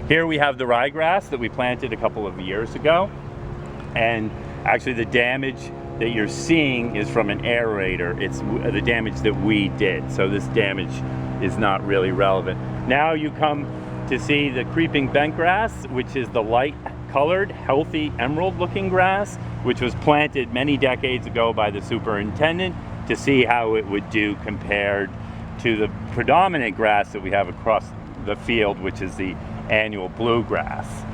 Here we have the ryegrass that we planted a couple of years ago, and actually the damage that you're seeing is from an aerator. It's the damage that we did, so this damage is not really relevant. Now you come to see the creeping bentgrass, which is the light colored, healthy, emerald looking grass, which was planted many decades ago by the superintendent to see how it would do compared to the predominant grass that we have across the field, which is the annual bluegrass.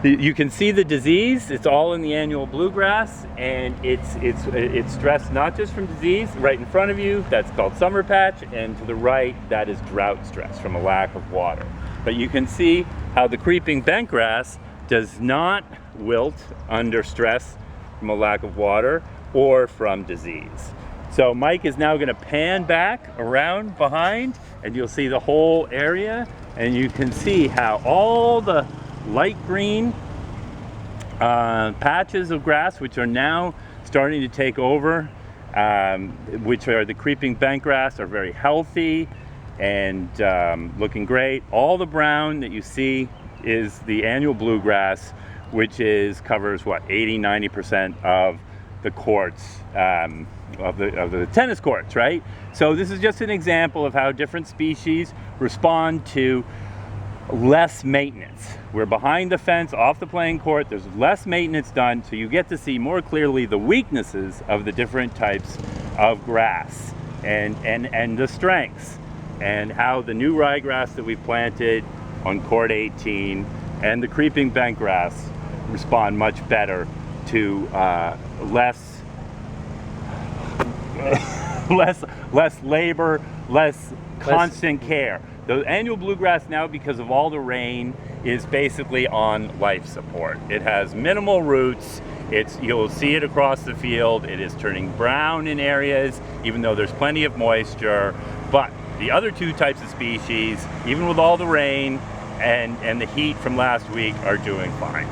You can see the disease. It's all in the annual bluegrass, and it's stressed not just from disease. Right in front of you, that's called summer patch, and to the right, that is drought stress from a lack of water. But you can see how the creeping bentgrass does not wilt under stress from a lack of water or from disease. So Mike is now going to pan back around behind, and you'll see the whole area, and you can see how all the light green patches of grass, which are now starting to take over, which are the creeping bentgrass, are very healthy and looking great. All the brown that you see is the annual bluegrass, which covers what, 80-90% of the courts, of the tennis courts, right? So this is just an example of how different species respond to less maintenance. We're behind the fence, off the playing court, there's less maintenance done, so you get to see more clearly the weaknesses of the different types of grass and the strengths, and how the new ryegrass that we planted on court 18 and the creeping bentgrass respond much better to less labor, less constant care. The annual bluegrass now, because of all the rain, is basically on life support. It has minimal roots. You'll see it across the field. It is turning brown in areas, even though there's plenty of moisture. But the other two types of species, even with all the rain and the heat from last week, are doing fine.